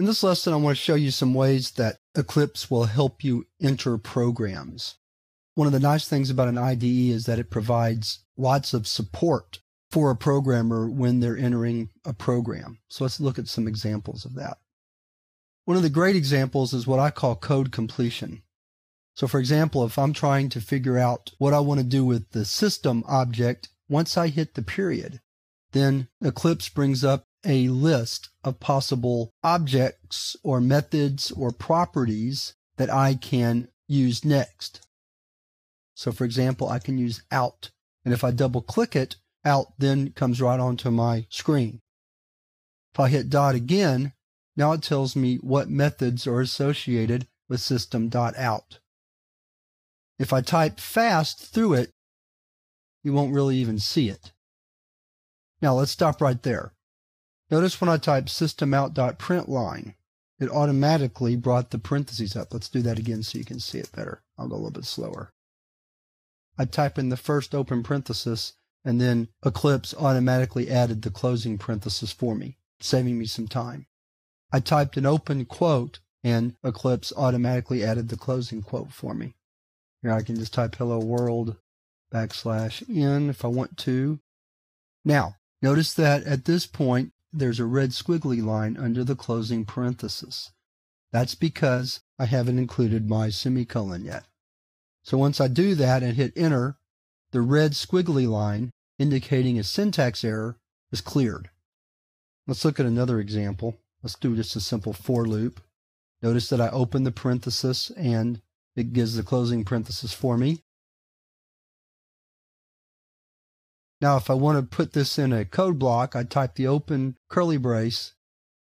In this lesson, I want to show you some ways that Eclipse will help you enter programs. One of the nice things about an IDE is that it provides lots of support for a programmer when they're entering a program. So let's look at some examples of that. One of the great examples is what I call code completion. So for example, if I'm trying to figure out what I want to do with the system object, once I hit the period, then Eclipse brings up a list of possible objects or methods or properties that I can use next. So for example, I can use out. And if I double click it, out then comes right onto my screen. If I hit dot again, now it tells me what methods are associated with system.out. If I type fast through it, you won't really even see it. Now let's stop right there. Notice when I type systemout.println, it automatically brought the parentheses up. Let's do that again so you can see it better. I'll go a little bit slower. I type in the first open parenthesis, and then Eclipse automatically added the closing parenthesis for me, saving me some time. I typed an open quote, and Eclipse automatically added the closing quote for me. Here I can just type hello world \n if I want to. Now, notice that at this point, there's a red squiggly line under the closing parenthesis. That's because I haven't included my semicolon yet. So once I do that and hit enter, the red squiggly line indicating a syntax error is cleared. Let's look at another example. Let's do just a simple for loop. Notice that I open the parenthesis and it gives the closing parenthesis for me. Now, if I want to put this in a code block, I type the open curly brace.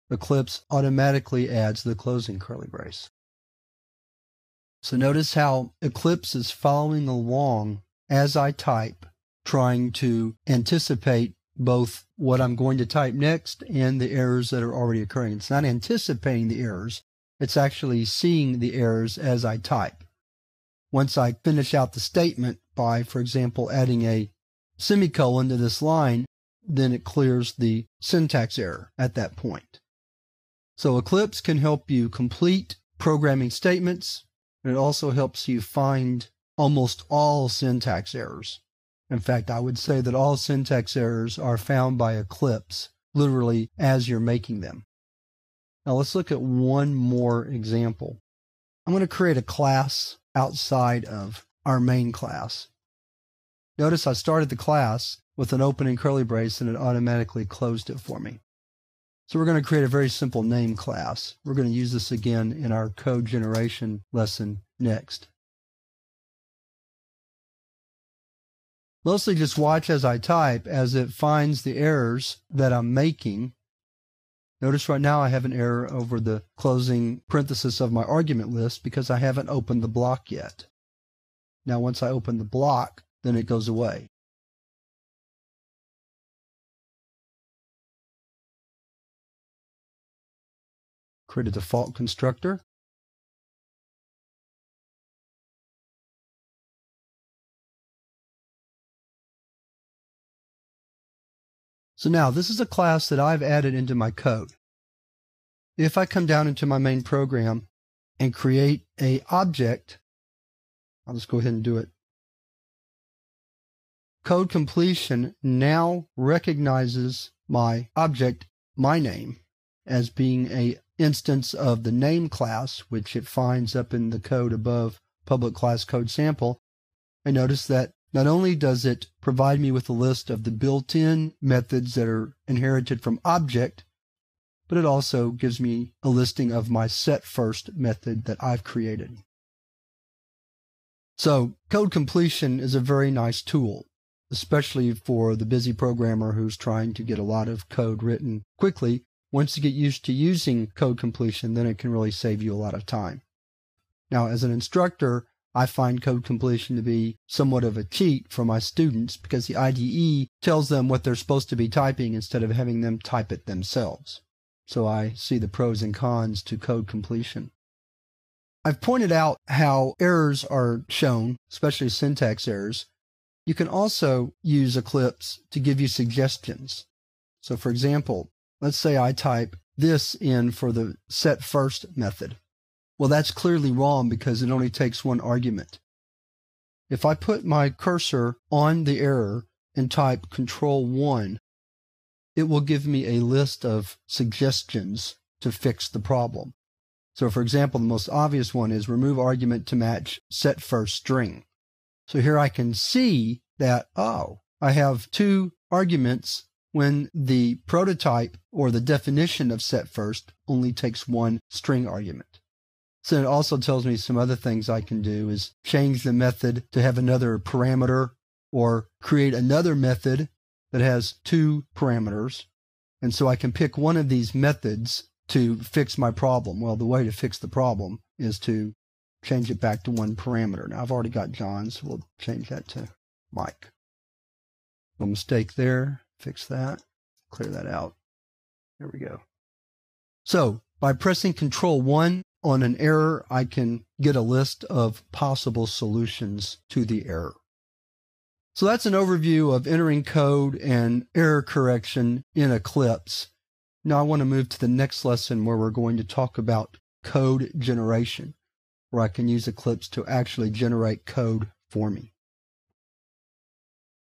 Eclipse automatically adds the closing curly brace. So notice how Eclipse is following along as I type, trying to anticipate both what I'm going to type next and the errors that are already occurring. It's not anticipating the errors. It's actually seeing the errors as I type. Once I finish out the statement by, for example, adding a semicolon to this line, then it clears the syntax error at that point. So Eclipse can help you complete programming statements, and it also helps you find almost all syntax errors. In fact, I would say that all syntax errors are found by Eclipse, literally as you're making them. Now let's look at one more example. I'm going to create a class outside of our main class. Notice I started the class with an opening curly brace and it automatically closed it for me. So we're going to create a very simple name class. We're going to use this again in our code generation lesson next. Mostly just watch as I type as it finds the errors that I'm making. Notice right now I have an error over the closing parenthesis of my argument list because I haven't opened the block yet. Now once I open the block, then it goes away. Create a default constructor. So now this is a class that I've added into my code. If I come down into my main program and create an object, I'll just go ahead and do it. Code completion now recognizes my object, my name, as being an instance of the name class, which it finds up in the code above public class code sample. And notice that not only does it provide me with a list of the built-in methods that are inherited from object, but it also gives me a listing of my setFirst method that I've created. So code completion is a very nice tool, especially for the busy programmer who's trying to get a lot of code written quickly. Once you get used to using code completion, then it can really save you a lot of time. Now, as an instructor, I find code completion to be somewhat of a cheat for my students because the IDE tells them what they're supposed to be typing instead of having them type it themselves. So I see the pros and cons to code completion. I've pointed out how errors are shown, especially syntax errors. You can also use Eclipse to give you suggestions. So for example, let's say I type this in for the set first method. Well, that's clearly wrong because it only takes one argument. If I put my cursor on the error and type Control 1, it will give me a list of suggestions to fix the problem. So for example, the most obvious one is remove argument to match set first string. So here I can see that, I have two arguments when the prototype or the definition of set first only takes one string argument. So it also tells me some other things I can do is change the method to have another parameter or create another method that has two parameters. And so I can pick one of these methods to fix my problem. Well, the way to fix the problem is to change it back to one parameter. Now, I've already got John, so we'll change that to Mike. No mistake there. Fix that. Clear that out. There we go. So by pressing Control 1 on an error, I can get a list of possible solutions to the error. So that's an overview of entering code and error correction in Eclipse. Now I want to move to the next lesson where we're going to talk about code generation, where I can use Eclipse to actually generate code for me.